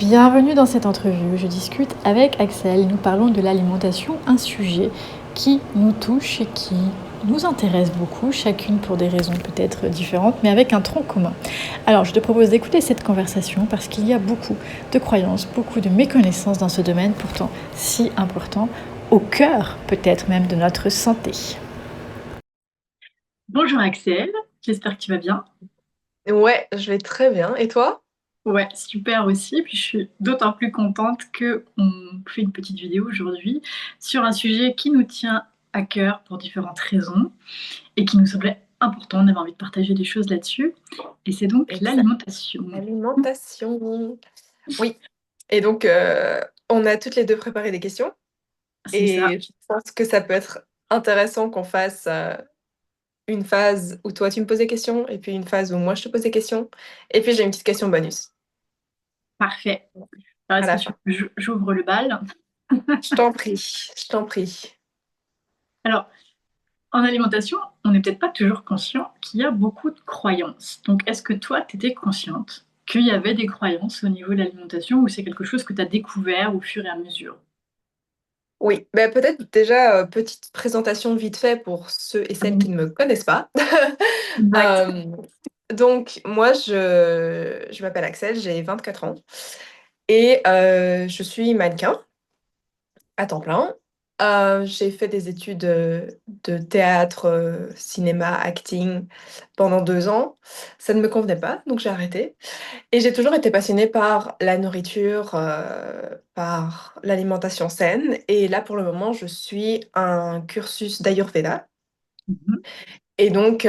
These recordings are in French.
Bienvenue dans cette entrevue. Je discute avec Axel. Nous parlons de l'alimentation, un sujet qui nous touche et qui nous intéresse beaucoup, chacune pour des raisons peut-être différentes, mais avec un tronc commun. Alors, je te propose d'écouter cette conversation parce qu'il y a beaucoup de croyances, beaucoup de méconnaissances dans ce domaine pourtant si important, au cœur peut-être même de notre santé. Bonjour Axel, j'espère que tu vas bien. Ouais, je vais très bien. Et toi? Ouais, super aussi. Puis je suis d'autant plus contente qu'on fait une petite vidéo aujourd'hui sur un sujet qui nous tient à cœur pour différentes raisons et qui nous semblait important. On avait envie de partager des choses là-dessus. Et c'est donc Exact. l'alimentation. Alimentation. Oui. Et donc, on a toutes les deux préparé des questions. C'est ça. Et je pense que ça peut être intéressant qu'on fasse une phase où toi tu me poses des questions, et puis une phase où moi je te pose des questions. Et puis j'ai une petite question bonus Parfait. Alors, à est-ce que la tu fin. veux que j'ouvre le bal? Je t'en prie, je t'en prie. Alors, en alimentation, on n'est peut-être pas toujours conscient qu'il y a beaucoup de croyances. Donc, est-ce que toi, tu étais consciente qu'il y avait des croyances au niveau de l'alimentation ou c'est quelque chose que tu as découvert au fur et à mesure? Oui, ben peut-être déjà, petite présentation vite fait pour ceux et celles qui ne me connaissent pas. Exact. Euh, donc, moi, je m'appelle Axel, j'ai 24 ans et je suis mannequin à temps plein. J'ai fait des études de théâtre, cinéma, acting pendant 2 ans. Ça ne me convenait pas, donc j'ai arrêté. Et j'ai toujours été passionnée par la nourriture, par l'alimentation saine. Et là, pour le moment, je suis un cursus d'Ayurveda. Mhm. Et donc,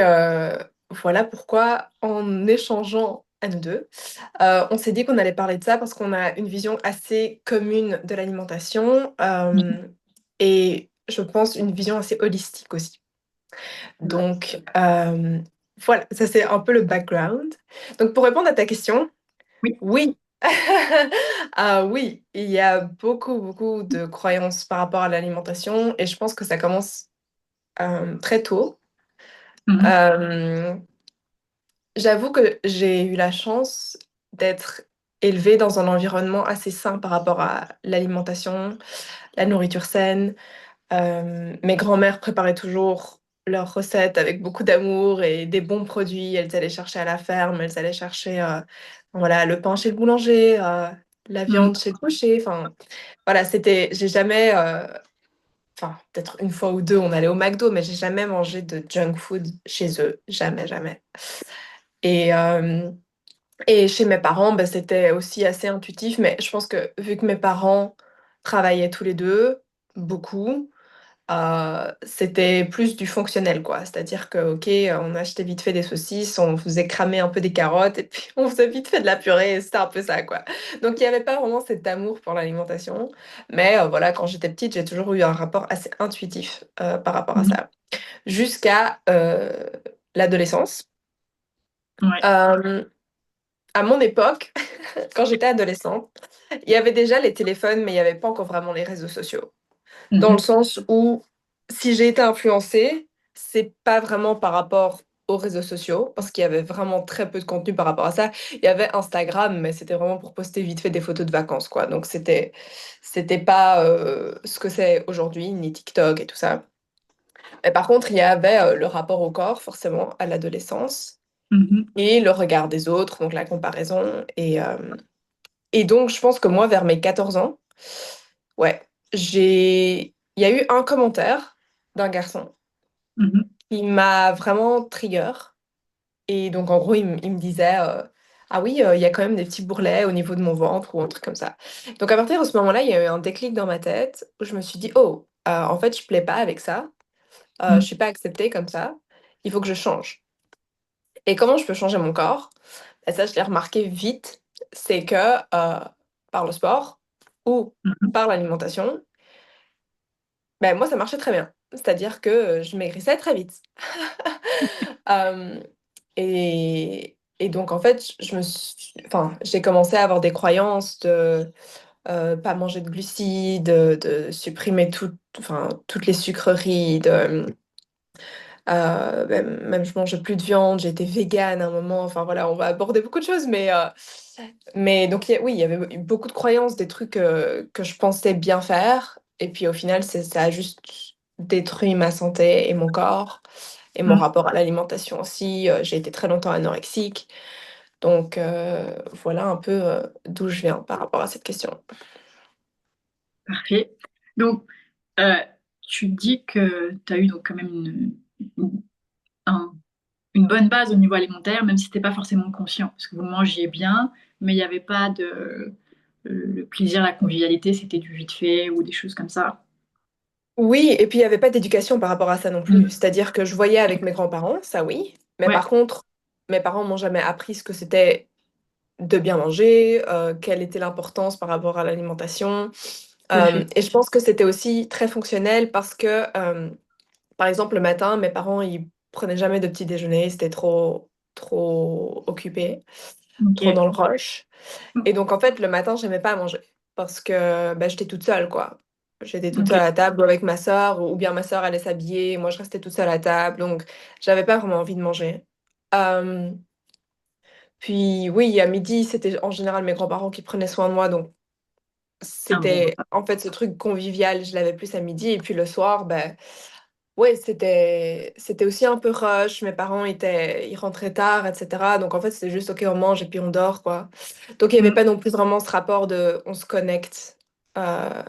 voilà pourquoi, en échangeant à nous deux, on s'est dit qu'on allait parler de ça parce qu'on a une vision assez commune de l'alimentation et je pense une vision assez holistique aussi. Ouais. Donc, voilà, ça c'est un peu le background. Donc, pour répondre à ta question, Oui. oui. Ah oui, il y a beaucoup, beaucoup de croyances par rapport à l'alimentation et je pense que ça commence très tôt. Mhm. Euh, J'avoue que j'ai eu la chance d'être élevée dans un environnement assez sain par rapport à l'alimentation, la nourriture saine. Mes grands-mères préparaient toujours leurs recettes avec beaucoup d'amour et des bons produits. Elles allaient chercher à la ferme, elles allaient chercher voilà, le pain chez le boulanger, la Mhm. viande chez le boucher. Enfin, voilà, j'ai jamais, enfin, peut-être une fois ou deux, on allait au McDo, mais j'ai jamais mangé de junk food chez eux. Jamais, jamais. Et, euh, et chez mes parents, bah, c'était aussi assez intuitif, mais je pense que vu que mes parents travaillaient tous les deux, beaucoup, c'était plus du fonctionnel, quoi. C'est-à-dire que, OK, on achetait vite fait des saucisses, on faisait cramer un peu des carottes, et puis on faisait vite fait de la purée, et c'était un peu ça, quoi. Donc il n'y avait pas vraiment cet amour pour l'alimentation, mais voilà, quand j'étais petite, j'ai toujours eu un rapport assez intuitif par rapport à Mhm. ça. Jusqu'à l'adolescence. Ouais. Euh, à mon époque, quand j'étais adolescente, il y avait déjà les téléphones, mais il n'y avait pas encore vraiment les réseaux sociaux. Dans le Mhm. sens où, si j'ai été influencée, c'est pas vraiment par rapport aux réseaux sociaux, parce qu'il y avait vraiment très peu de contenu par rapport à ça. Il y avait Instagram, mais c'était vraiment pour poster vite fait des photos de vacances, quoi. Donc c'était pas ce que c'est aujourd'hui, ni TikTok et tout ça. Mais par contre, il y avait le rapport au corps, forcément, à l'adolescence, Mhm. et le regard des autres, donc la comparaison. Et donc, je pense que moi, vers mes 14 ans, ouais, il y a eu un commentaire d'un garçon Mhm. qui m'a vraiment trigger. Et donc, en gros, il me disait ah oui, il y a quand même des petits bourrelets au niveau de mon ventre ou un truc comme ça. Donc, à partir de ce moment-là, il y a eu un déclic dans ma tête où je me suis dit oh, en fait, je plais pas avec ça. Je Mhm. suis pas acceptée comme ça. Il faut que je change. Et comment je peux changer mon corps? Et ça, je l'ai remarqué vite. C'est que par le sport ou Mhm. par l'alimentation, ben, moi, ça marchait très bien. C'est-à-dire que, je maigrissais très vite. Hem et donc en fait, je me suis enfin, j'ai commencé à avoir des croyances de, pas manger de glucides, de supprimer toutes les sucreries, même je mangeais plus de viande, j'ai été végane à un moment, enfin voilà, on va aborder beaucoup de choses, mais Mais donc, oui, il y avait eu beaucoup de croyances, des trucs que je pensais bien faire. Et puis au final, ça a juste détruit ma santé et mon corps et mon Mm. rapport à l'alimentation aussi. J'ai été très longtemps anorexique. Donc voilà un peu d'où je viens par rapport à cette question. Parfait. Donc, euh, tu dis que tu as eu donc quand même une, un- une bonne base au niveau alimentaire, même si tu n'étais pas forcément conscient, parce que vous mangiez bien, mais il n'y avait pas de... Le plaisir, la convivialité, c'était du vite fait ou des choses comme ça. Oui, et puis il n'y avait pas d'éducation par rapport à ça non plus. Mm. C'est-à-dire que je voyais avec mes grands-parents, ça oui. Mais Ouais, par contre, mes parents m'ont jamais appris ce que c'était de bien manger, quelle était l'importance par rapport à l'alimentation. tout à fait. Et je pense que c'était aussi très fonctionnel parce que, par exemple, le matin, mes parents, ils prenaient jamais de petit déjeuner, c'était trop occupé, trop Ok. dans le rush. Et donc, en fait, le matin, j'aimais pas manger parce que bah, j'étais toute seule, quoi. J'étais toute Ok. seule à la table ou avec ma sœur, ou bien ma sœur allait s'habiller, moi je restais toute seule à la table, donc j'avais pas vraiment envie de manger. Euh, Puis oui, à midi, c'était en général mes grands-parents qui prenaient soin de moi, donc Un bon c'était repas. en fait ce truc convivial, je l'avais plus à midi. Et puis le soir, ben ouais, c'était aussi un peu rush. Mes parents ils rentraient tard, etc. Donc en fait, c'était juste OK, on mange et puis on dort, quoi. Donc il n'y avait Mm. pas non plus vraiment ce rapport de on se connecte euh,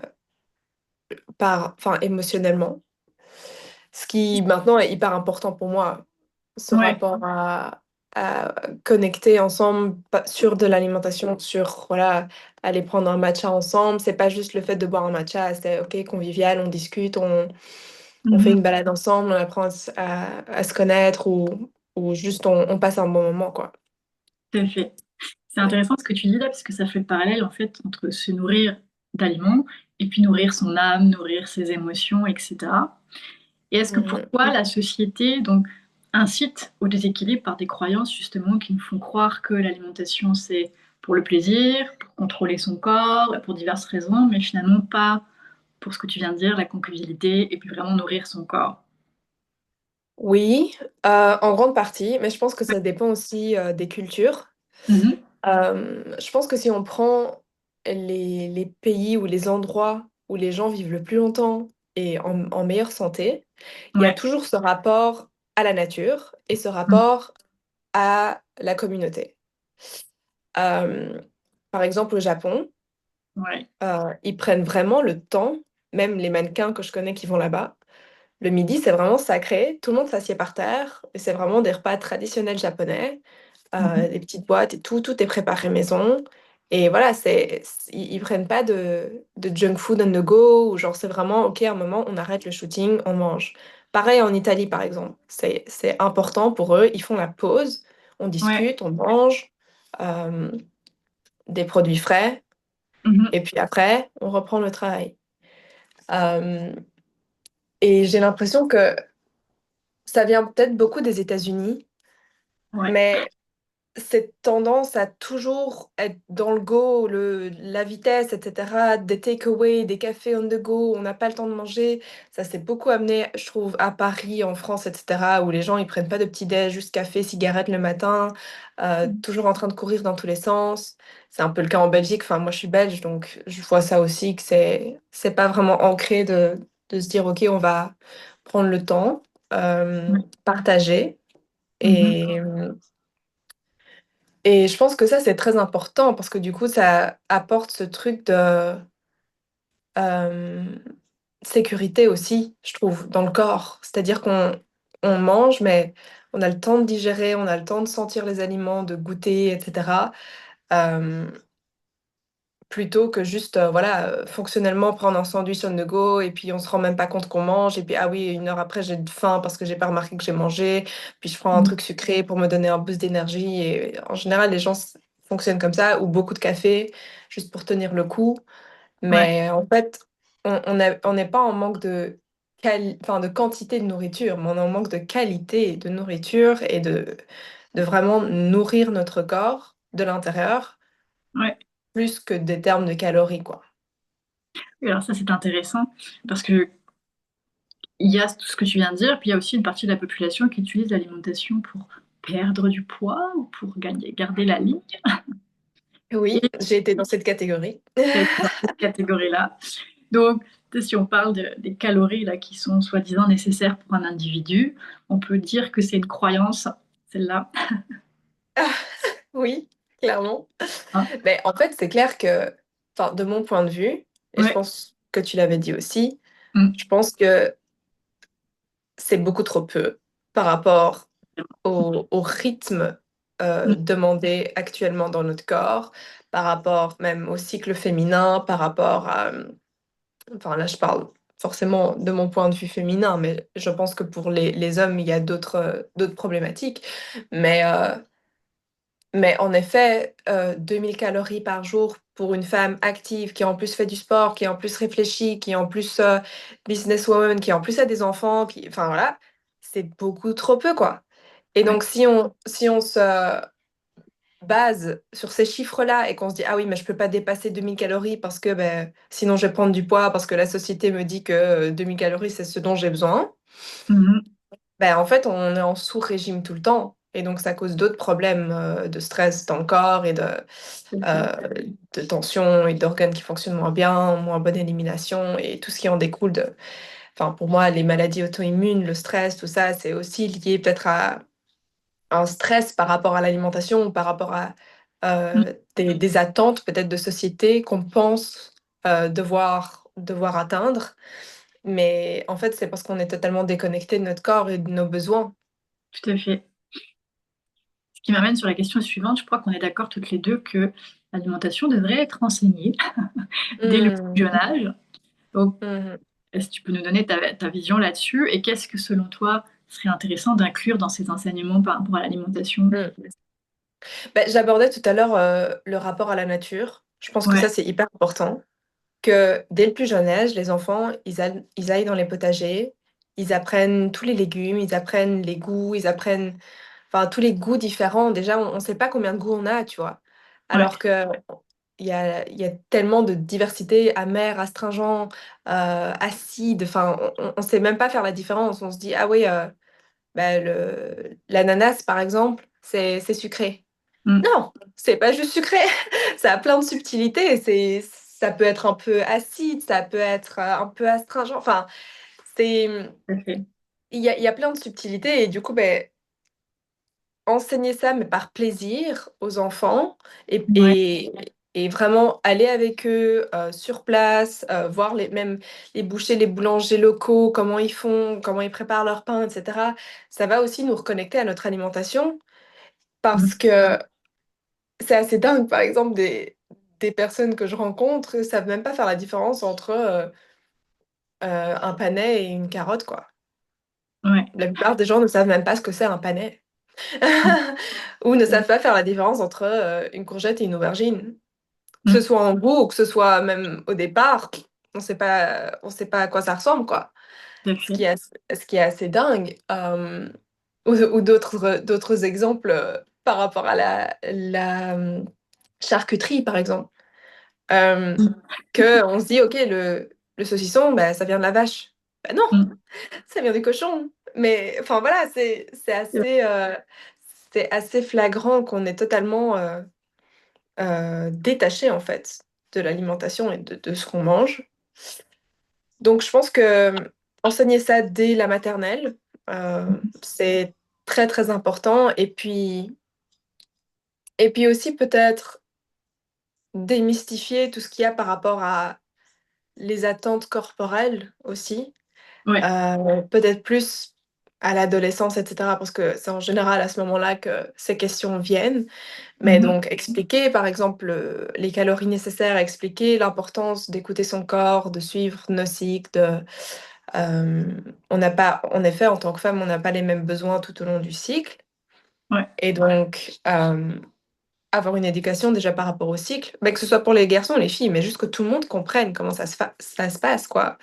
enfin émotionnellement. Ce qui maintenant est hyper important pour moi, ce Ouais. rapport à connecter ensemble sur de l'alimentation, sur voilà, aller prendre un matcha ensemble. C'est pas juste le fait de boire un matcha, c'est ok, convivial, on discute, on fait une Mhm. balade ensemble, on apprend à se connaître ou juste on passe un bon moment, quoi. Tout à fait. C'est Ouais. intéressant ce que tu dis là, parce que ça fait le parallèle en fait entre se nourrir d'aliments et puis nourrir son âme, nourrir ses émotions, etc. Et est-ce que pour Mhm. toi, la société donc incite au déséquilibre par des croyances justement qui nous font croire que l'alimentation c'est pour le plaisir, pour contrôler son corps, pour diverses raisons, mais finalement pas pour ce que tu viens de dire, la convivialité et puis vraiment nourrir son corps. Oui, en grande partie, mais je pense que ça dépend aussi des cultures. Mhm. Je pense que si on prend les pays ou les endroits où les gens vivent le plus longtemps et en meilleure santé, il y a Ouais. toujours ce rapport à la nature et ce Mhm. rapport à la communauté. Euh, Par exemple, au Japon, Ouais. ils prennent vraiment le temps, même les mannequins que je connais qui vont là-bas, le midi, c'est vraiment sacré. Tout le monde s'assied par terre et c'est vraiment des repas traditionnels japonais. Mhm. Les petites boîtes et tout est préparé maison. Et voilà, ils prennent pas de junk food on the go ou genre c'est vraiment, ok, à un moment, on arrête le shooting, on mange. Pareil en Italie, par exemple. C'est important pour eux. Ils font la pause, on Ouais. discute, on mange euh, des produits frais Mhm. et puis après, on reprend le travail. Euh, et j'ai l'impression que ça vient peut-être beaucoup des États-Unis, Ouais. mais cette tendance à toujours être dans le go, la vitesse, etc., des takeaways, des cafés on the go, on n'a pas le temps de manger, ça s'est beaucoup amené, je trouve, à Paris, en France, etc., où les gens, ils prennent pas de petit-déj, juste café, cigarette le matin, toujours en train de courir dans tous les sens. C'est un peu le cas en Belgique, enfin, moi je suis belge, donc je vois ça aussi, que c'est pas vraiment ancré de se dire, OK, on va prendre le temps, Ouais. partager. Mhm. Et, et je pense que ça, c'est très important parce que du coup, ça apporte ce truc de euh, sécurité aussi, je trouve, dans le corps. C'est-à-dire qu'on mange, mais on a le temps de digérer, on a le temps de sentir les aliments, de goûter, etc. euh, Plutôt que juste, voilà, fonctionnellement prendre un sandwich on the go et puis on se rend même pas compte qu'on mange. Et puis, ah oui, une heure après, j'ai faim parce que j'ai pas remarqué que j'ai mangé. Puis je prends un Mhm. truc sucré pour me donner un boost d'énergie. Et en général, les gens fonctionnent comme ça, ou beaucoup de café, juste pour tenir le coup. Ouais. Mais en fait, on n'est pas en manque enfin, de quantité de nourriture, mais on est en manque de qualité de nourriture et de vraiment nourrir notre corps de l'intérieur Ouais. plus que des termes de calories, quoi. Et alors ça, c'est intéressant parce que il y a tout ce que tu viens de dire, puis il y a aussi une partie de la population qui utilise l'alimentation pour perdre du poids ou pour garder la ligne. Oui, j'ai été dans cette catégorie. Et dans cette catégorie-là. Donc, si on parle des calories là, qui sont soi-disant nécessaires pour un individu, on peut dire que c'est une croyance, celle-là. Oui, clairement. Hein. Mais en fait, c'est clair que, enfin, de mon point de vue, et je Ouais. pense que tu l'avais dit aussi, Mm. je pense que c'est beaucoup trop peu par rapport au rythme Mm. demandé actuellement dans notre corps, par rapport même au cycle féminin, par rapport à... Enfin, là, je parle forcément de mon point de vue féminin, mais je pense que pour les hommes, il y a d'autres problématiques. Mais, euh, mais en effet, 2000 calories par jour pour une femme active qui en plus fait du sport, qui en plus réfléchit, qui en plus businesswoman, qui en plus a des enfants, qui, enfin voilà, c'est beaucoup trop peu, quoi. Et Ouais. donc, si on se base sur ces chiffres-là et qu'on se dit, ah oui, mais je peux pas dépasser 2000 calories parce que ben, sinon je vais prendre du poids, parce que la société me dit que 2000 calories, c'est ce dont j'ai besoin, Mhm. ben, en fait, on est en sous-régime tout le temps. Et donc, ça cause d'autres problèmes de stress dans le corps et Tout à fait. euh, de tension et d'organes qui fonctionnent moins bien, moins bonne élimination et tout ce qui en découle de... Enfin, pour moi, les maladies auto-immunes, le stress, tout ça, c'est aussi lié peut-être à un stress par rapport à l'alimentation ou par rapport à Mm. des attentes peut-être de société qu'on pense devoir atteindre. Mais en fait, c'est parce qu'on est totalement déconnecté de notre corps et de nos besoins. Tout à fait. Ce qui m'amène sur la question suivante. Je crois qu'on est d'accord toutes les deux que l'alimentation devrait être enseignée dès le plus Hmm. jeune âge. Donc, Mhm. est-ce que tu peux nous donner ta vision là-dessus et qu'est-ce que, selon toi, serait intéressant d'inclure dans ces enseignements par rapport à l'alimentation? Hmm. Ben, j'abordais tout à l'heure le rapport à la nature. Je pense que ça, Ouais, c'est hyper important. Que dès le plus jeune âge, les enfants, ils aillent dans les potagers, ils apprennent tous les légumes, ils apprennent les goûts, ils apprennent enfin, tous les goûts différents. Déjà, on ne sait pas combien de goûts on a, tu vois. ouais. Alors que il y a tellement de diversité, amer, astringent, acide. Enfin, on ne sait même pas faire la différence. On se dit, ah oui, bah, l'ananas, par exemple, c'est sucré. Mm. Non, c'est pas juste sucré. Ça a plein de subtilités. Ça peut être un peu acide, ça peut être un peu astringent. Enfin, c'est, Tout à fait. il y a plein de subtilités. Et du coup, ben, enseigner ça, mais par plaisir aux enfants et, Ouais. et, et vraiment aller avec eux sur place, voir même les bouchers, les boulangers locaux, comment ils font, comment ils préparent leur pain, etc. Ça va aussi nous reconnecter à notre alimentation parce Mm. que c'est assez dingue, par exemple, des personnes que je rencontre ne savent même pas faire la différence entre un panais et une carotte, quoi. Ouais. La plupart des gens ne savent même pas ce que c'est un panais. Mm. Ou ne savent pas faire la différence entre une courgette et une aubergine. Que ce Mm. soit en goût ou que ce soit même au départ, on sait pas à quoi ça ressemble, quoi. Tout à Ce fait. qui est, ce qui est assez dingue. Ou d'autres exemples par rapport à la charcuterie, par exemple. Euh, Mm. que on se dit, ok, le saucisson, bah, ça vient de la vache. Ben non, Mm. ça vient du cochon. Mais enfin voilà, c'est assez flagrant qu'on est totalement détaché en fait de l'alimentation et de ce qu'on mange. Donc je pense que enseigner ça dès la maternelle, c'est très très important. Et puis aussi peut-être démystifier tout ce qu'il y a par rapport à les attentes corporelles aussi. Ouais. Peut-être plus à l'adolescence, etc. Parce que c'est en général à ce moment-là que ces questions viennent. Mais Mhm. donc expliquer, par exemple, les calories nécessaires, expliquer l'importance d'écouter son corps, de suivre nos cycles. Euh, on n'a pas, en effet, en tant que femme, on n'a pas les mêmes besoins tout au long du cycle. Ouais. Et donc, avoir une éducation déjà par rapport au cycle, mais que ce soit pour les garçons ou les filles, mais juste que tout le monde comprenne comment ça se passe, quoi.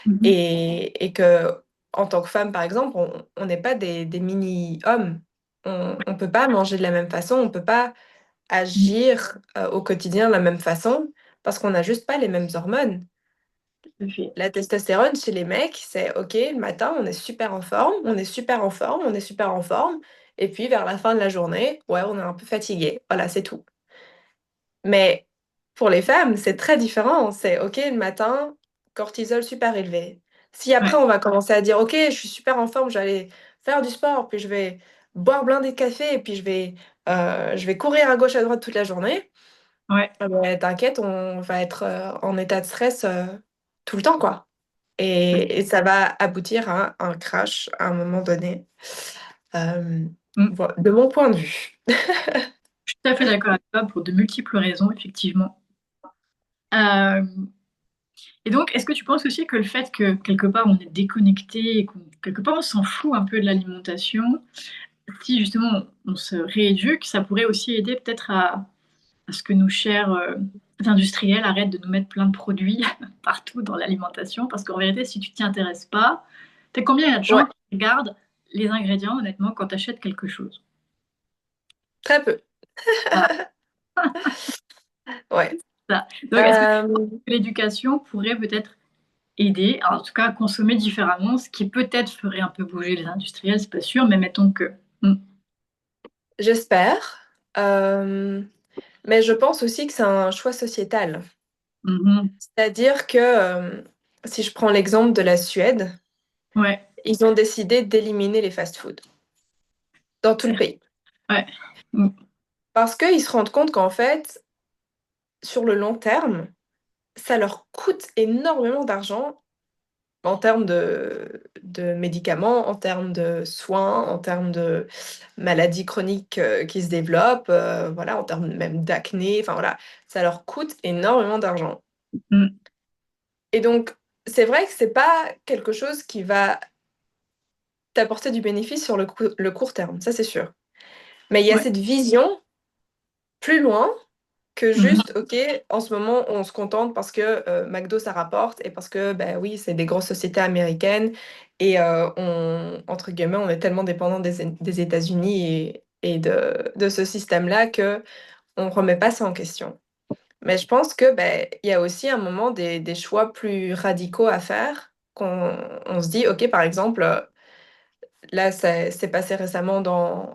Mhm. Et que, en tant que femme, par exemple, on n'est pas des mini-hommes. On peut pas manger de la même façon, on peut pas Mm. agir au quotidien de la même façon parce qu'on n'a juste pas les mêmes hormones. Tout à fait. La testostérone chez les mecs, c'est OK, le matin, on est super en forme, on est super en forme, on est super en forme, et puis vers la fin de la journée, ouais, on est un peu fatigué. Voilà, c'est tout. Mais pour les femmes, c'est très différent. C'est OK, le matin, cortisol super élevé. Si après, Ouais, on va commencer à dire, OK, je suis super en forme, je vais aller faire du sport, puis je vais boire blindé de café, et puis je vais courir à gauche, à droite toute la journée, ouais. ah ben, t'inquiète, on va être en état de stress tout le temps, quoi. Et ça va aboutir à un crash à un moment donné, euh, Mm. de mon point de vue. Je suis tout à fait d'accord avec toi pour de multiples raisons, effectivement. Euh, et donc, est-ce que tu penses aussi que le fait que quelque part on est déconnecté et qu'on quelque part on s'en fout un peu de l'alimentation, si justement on se rééduque, ça pourrait aussi aider peut-être à ce que nos chers industriels arrêtent de nous mettre plein de produits partout dans l'alimentation, parce qu'en vérité, si tu t'y intéresses pas, tu sais combien il y a de Ouais, gens qui regardent les ingrédients, honnêtement, quand tu achètes quelque chose. très peu. Voilà, Ouais. ça. Donc, est-ce que Euh, l'éducation pourrait peut-être aider, en tout cas à consommer différemment, ce qui peut-être ferait un peu bouger les industriels, c'est pas sûr, mais mettons que. Hmm. J'espère. Euh, mais je pense aussi que c'est un choix sociétal. Mhm. C'est-à-dire que si je prends l'exemple de la Suède, Ouais, ils ont décidé d'éliminer les fast-foods dans tout le pays. ouais. Hmm. Parce qu'ils se rendent compte qu'en fait, sur le long terme, ça leur coûte énormément d'argent en termes de médicaments, en termes de soins, en termes de maladies chroniques qui se développent, voilà, en termes même d'acné, enfin voilà, ça leur coûte énormément d'argent. Hmm. Et donc, c'est vrai que c'est pas quelque chose qui va t'apporter du bénéfice sur le court terme, ça c'est sûr. Mais il y a Ouais. cette vision plus loin que Mhm. juste, OK, en ce moment, on se contente parce que McDo, ça rapporte et parce que, ben oui, c'est des grosses sociétés américaines et entre guillemets, on est tellement dépendant des États-Unis et de ce système-là que on remet pas ça en question. Mais je pense que ben, il y a aussi un moment des choix plus radicaux à faire, qu'on on se dit, OK, par exemple, là, ça s'est passé récemment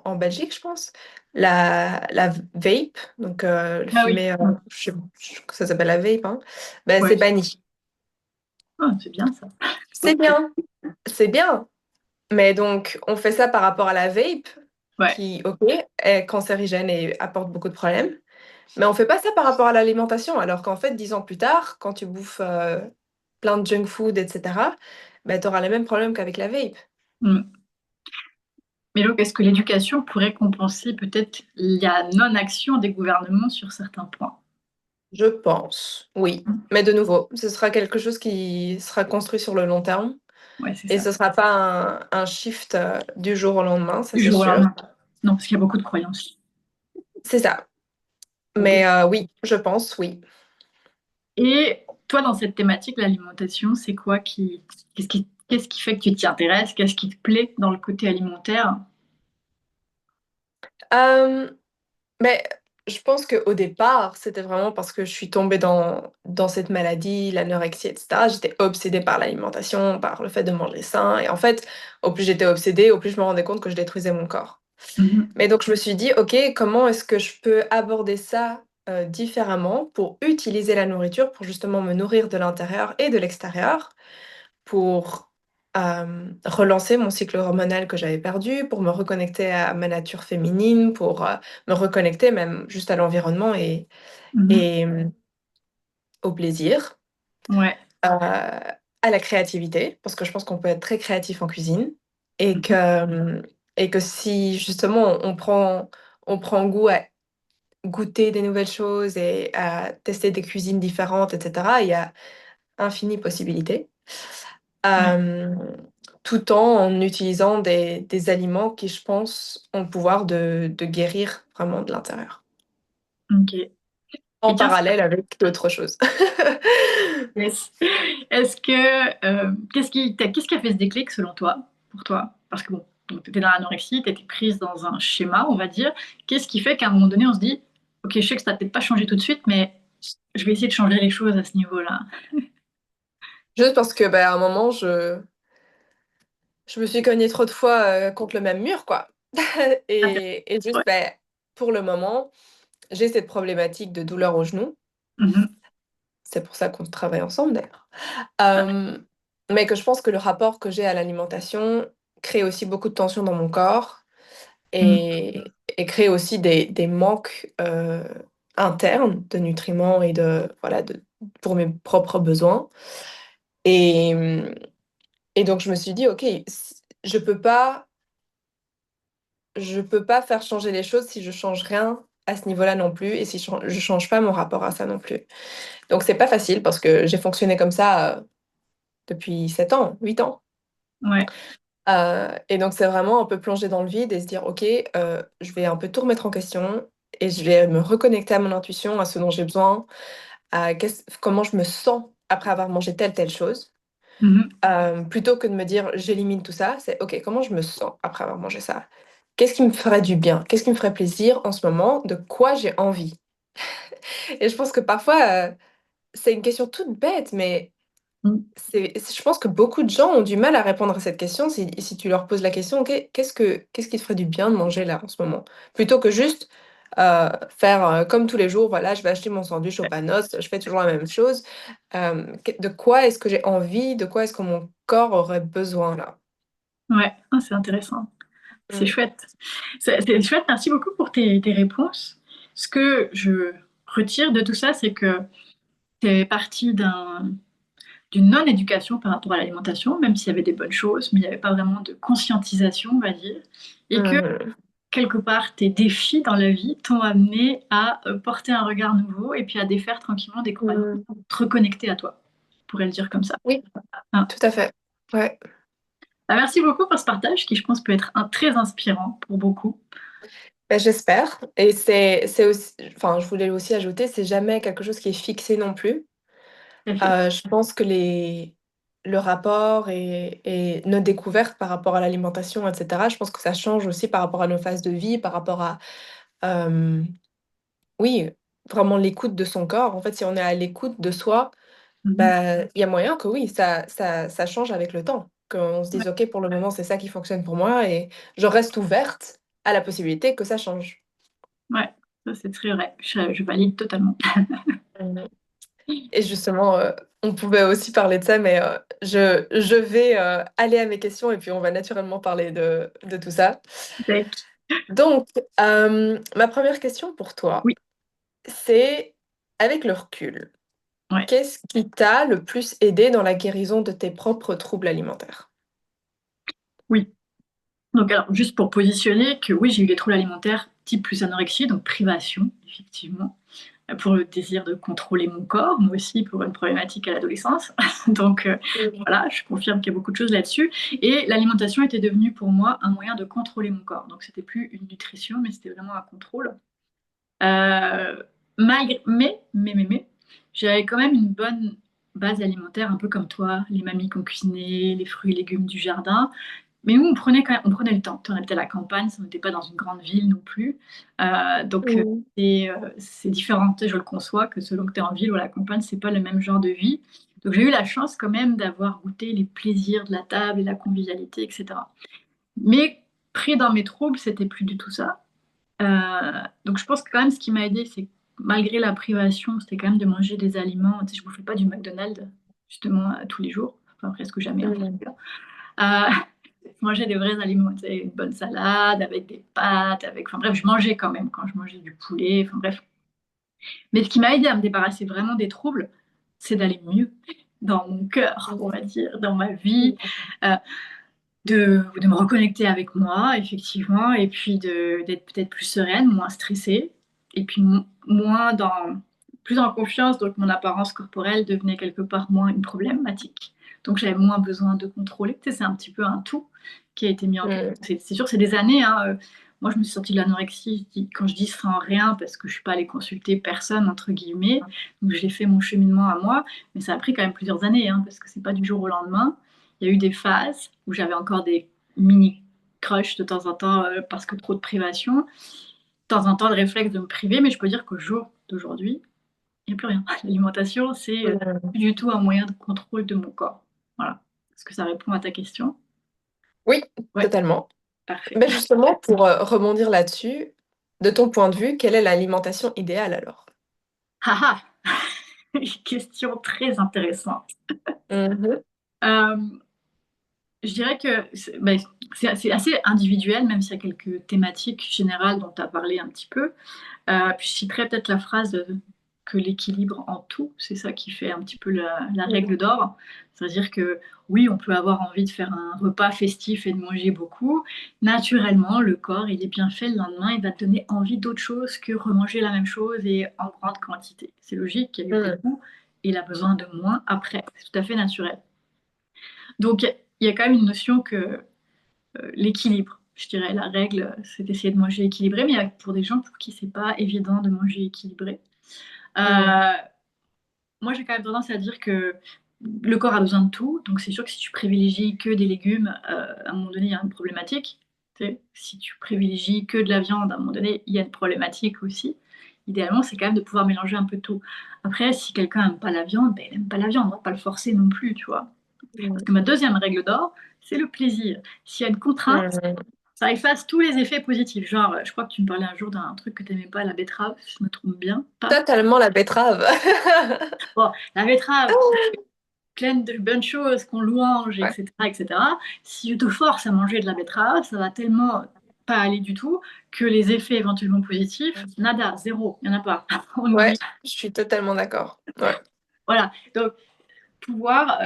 en Belgique, je pense. La vape, donc le Ah oui. fumer, Hmm. ça s'appelle la vape, hein, ben, c'est Ouais. banni. Ah, c'est bien ça. C'est bien, c'est bien. Mais donc, on fait ça par rapport à la vape, Ouais. qui, OK, est cancérigène et apporte beaucoup de problèmes. Mais on fait pas ça par rapport à l'alimentation, alors qu'en fait, 10 ans plus tard, quand tu bouffes plein de junk food, etc., ben, tu auras les mêmes problèmes qu'avec la vape. Hmm. Mais donc, est-ce que l'éducation pourrait compenser peut-être la non-action des gouvernements sur certains points? Je pense, oui. Mais de nouveau, ce sera quelque chose qui sera construit sur le long terme Ouais, c'est et ça. ce sera pas un shift du jour au lendemain, ça Du c'est jour au sûr. lendemain. Non, parce qu'il y a beaucoup de croyances. C'est ça. Ok. Mais oui, je pense, oui. Et toi, dans cette thématique, l'alimentation, c'est quoi qu'est-ce qui fait que tu t'y intéresses? Qu'est-ce qui te plaît dans le côté alimentaire? Euh, mais je pense qu'au départ, c'était vraiment parce que je suis tombée dans cette maladie, l'anorexie, etc. J'étais obsédée par l'alimentation, par le fait de manger sain. Et en fait, au plus j'étais obsédée, au plus je me rendais compte que je détruisais mon corps. Mhm. Mais donc je me suis dit, OK, comment est-ce que je peux aborder ça différemment pour utiliser la nourriture pour justement me nourrir de l'intérieur et de l'extérieur, pour relancer mon cycle hormonal que j'avais perdu, pour me reconnecter à ma nature féminine, pour me reconnecter même juste à l'environnement Mhm. et au plaisir, Ouais. à la créativité, parce que je pense qu'on peut être très créatif en cuisine et Mhm. que si justement on prend goût à goûter des nouvelles choses et à tester des cuisines différentes, etc., il y a infini possibilités. Ouais. Euh, Tout en utilisant des aliments qui, je pense, ont le pouvoir de guérir vraiment de l'intérieur, Ok. en Et tiens, parallèle avec d'autres choses. yes. Qu'est-ce qui a fait ce déclic selon toi, pour toi? Parce que bon, tu étais dans l'anorexie, tu étais prise dans un schéma, on va dire. Qu'est-ce qui fait qu'à un moment donné, on se dit, ok, je sais que ça n'a peut-être pas changé tout de suite, mais je vais essayer de changer les choses à ce niveau-là. Juste parce que, bah, à un moment, je me suis cognée trop de fois contre le même mur, quoi. Ça fait- Et juste, Ouais. bah, pour le moment, j'ai cette problématique de douleur au genou. Mhm. C'est pour ça qu'on travaille ensemble d'ailleurs. Euh, mais que je pense que le rapport que j'ai à l'alimentation crée aussi beaucoup de tensions dans mon corps Mhm. et crée aussi des manques internes de nutriments et voilà, pour mes propres besoins. Et, et donc je me suis dit, ok, je peux pas, je peux pas faire changer les choses si je change rien à ce niveau-là non plus et si je change pas mon rapport à ça non plus. Donc c'est pas facile parce que j'ai fonctionné comme ça depuis 7 ans, 8 ans. Ouais. Et donc, c'est vraiment un peu plonger dans le vide et se dire, OK, je vais un peu tout remettre en question et je vais me reconnecter à mon intuition, à ce dont j'ai besoin, comment je me sens après avoir mangé telle chose. Mhm. Plutôt que de me dire, j'élimine tout ça, c'est OK, comment je me sens après avoir mangé ça? Qu'est-ce qui me ferait du bien? Qu'est-ce qui me ferait plaisir en ce moment? De quoi j'ai envie? Et je pense que parfois, c'est une question toute bête, mais Mhm. je pense que beaucoup de gens ont du mal à répondre à cette question si tu leur poses la question: «OK, qu'est-ce qui te ferait du bien de manger là, en ce moment?» Plutôt que juste, faire, comme tous les jours, voilà, je vais acheter mon sandwich au Panos, je fais toujours la même chose. De quoi est-ce que j'ai envie? De quoi est-ce que mon corps aurait besoin là? Ouais. Ah, c'est intéressant. C'est Mmh. chouette. C'est chouette. Merci beaucoup pour tes réponses. Ce que je retire de tout ça, c'est que tu es partie d'une non-éducation par rapport à l'alimentation, même s'il y avait des bonnes choses, mais il n'y avait pas vraiment de conscientisation, on va dire. Et que Mmh. quelque part, tes défis dans la vie t'ont amené à porter un regard nouveau et puis à défaire tranquillement des croyances, Mmh. te reconnecter à toi, on pourrait le dire comme ça. Oui, Hein. tout à fait. Ouais. Bah, merci beaucoup pour ce partage qui, je pense, peut être très inspirant pour beaucoup. Bah, j'espère et c'est aussi enfin, je voulais aussi ajouter, c'est jamais quelque chose qui est fixé non plus. Tout à fait. Je pense que le rapport et nos découvertes par rapport à l'alimentation et cetera, je pense que ça change aussi par rapport à nos phases de vie, par rapport à, hem, oui, vraiment l'écoute de son corps. En fait, si on est à l'écoute de soi, Mhm. bah, il y a moyen que oui, ça change avec le temps. Qu'on se Ouais, dise: «OK, pour le moment, c'est ça qui fonctionne pour moi» et je reste ouverte à la possibilité que ça change. ouais, ça c'est très vrai. Je valide totalement. Mmh. Et justement, on pouvait aussi parler de ça, mais je vais, aller à mes questions et puis on va naturellement parler de tout ça. Tac. Donc, ma première question pour toi, Oui, c'est avec le recul, ouais, qu'est-ce qui t'a le plus aidé dans la guérison de tes propres troubles alimentaires? oui. Donc alors, juste pour positionner que oui, j'ai eu des troubles alimentaires type plus anorexie, donc privation, effectivement, pour le désir de contrôler mon corps, moi aussi pour une problématique à l'adolescence. Donc Mmh. voilà, je confirme qu'il y a beaucoup de choses là-dessus. Et l'alimentation était devenue pour moi un moyen de contrôler mon corps. Donc c'était plus une nutrition, mais c'était vraiment un contrôle. Euh, mais, j'avais quand même une bonne base alimentaire, un peu comme toi, les mamies qui ont cuisiné, les fruits et légumes du jardin. Mais nous, on prenait quand même, on prenait le temps. On habitait à la campagne, on n'était pas dans une grande ville non plus. Donc, Mmh. c'est différent. Tu sais, je le conçois que selon que tu es en ville ou à la campagne, c'est pas le même genre de vie. Donc, j'ai eu la chance quand même d'avoir goûté les plaisirs de la table et la convivialité, etc. Mais pris dans mes troubles, c'était plus du tout ça. Donc, je pense que quand même, ce qui m'a aidé, c'est que malgré la privation, c'était quand même de manger des aliments. Tu sais, je bouffais pas du McDonald's, justement, tous les jours. Enfin, presque jamais, en tout Mmh. cas. Euh, je mangeais des vrais aliments, tu sais, une bonne salade avec des pâtes, avec... Enfin bref, je mangeais quand même quand je mangeais du poulet, enfin bref. Mais ce qui m'a aidé à me débarrasser vraiment des troubles, c'est d'aller mieux dans mon cœur, on va dire, dans ma vie, Mmh. euh, de me reconnecter avec moi, effectivement, et puis d'être peut-être plus sereine, moins stressée, et puis moins dans... plus en confiance, donc mon apparence corporelle devenait quelque part moins une problématique. Donc j'avais moins besoin de contrôler. Tu sais, c'est un petit peu un tout qui a été mis en place. Mmh. C'est sûr, c'est des années. Hein. Moi, je me suis sortie de l'anorexie, quand je dis sans rien, parce que je ne suis pas allée consulter personne, entre guillemets. Donc j'ai fait mon cheminement à moi, mais ça a pris quand même plusieurs années, hein, parce que c'est pas du jour au lendemain. Il y a eu des phases où j'avais encore des mini crushs de temps en temps parce que trop de privation. De temps en temps, le réflexe de me priver, mais je peux dire qu'au jour d'aujourd'hui, il n'y a plus rien. L'alimentation, c'est Mmh. plus du tout un moyen de contrôle de mon corps. Voilà. Est-ce que ça répond à ta question? Oui, Ouais, totalement. parfait. Ben justement, pour, rebondir là-dessus, De ton point de vue, quelle est l'alimentation idéale alors? Haha, question très intéressante. Mhm. Euh, je dirais que c'est assez individuel, même s'il y a quelques thématiques générales dont tu as parlé un petit peu. Puis je citerai peut-être la phrase que l'équilibre en tout, c'est ça qui fait un petit peu la règle d'or. C'est-à-dire que oui, on peut avoir envie de faire un repas festif et de manger beaucoup. Naturellement, le corps, il est bien fait le lendemain, il va te donner envie d'autre chose que remanger la même chose et en grande quantité. C'est logique, il y a eu Mhm. beaucoup, il a besoin de moins après. C'est tout à fait naturel. Donc, il y a quand même une notion que l'équilibre. Je dirais la règle, c'est d'essayer de manger équilibré, mais pour des gens pour qui c'est pas évident de manger équilibré. Mhm. Euh, Moi, j'ai quand même tendance à dire que le corps a besoin de tout, donc c'est sûr que si tu privilégies que des légumes, à un moment donné, il y a une problématique. Tu sais, si tu privilégies que de la viande, à un moment donné, il y a une problématique aussi. Idéalement, c'est quand même de pouvoir mélanger un peu tout. Après, si quelqu'un n'aime pas la viande, ben, il n'aime pas la viande, on ne va pas le forcer non plus, tu vois. Parce Mhm. que ma deuxième règle d'or, c'est le plaisir. S'il y a une contrainte, Mhm. ça efface tous les effets positifs. Genre, je crois que tu me parlais un jour d'un truc que tu n'aimais pas, la betterave, si je me trompe bien. Pas. Totalement la betterave. Bon, la betterave, pleine de bonnes choses qu'on louange, Ouais. etc., etc. Si je te force à manger de la betterave, ça va tellement pas aller du tout que les effets éventuellement positifs, nada, zéro, il n'y en a pas. On Ouais, oublie. je suis totalement d'accord. Ouais. Voilà, donc pouvoir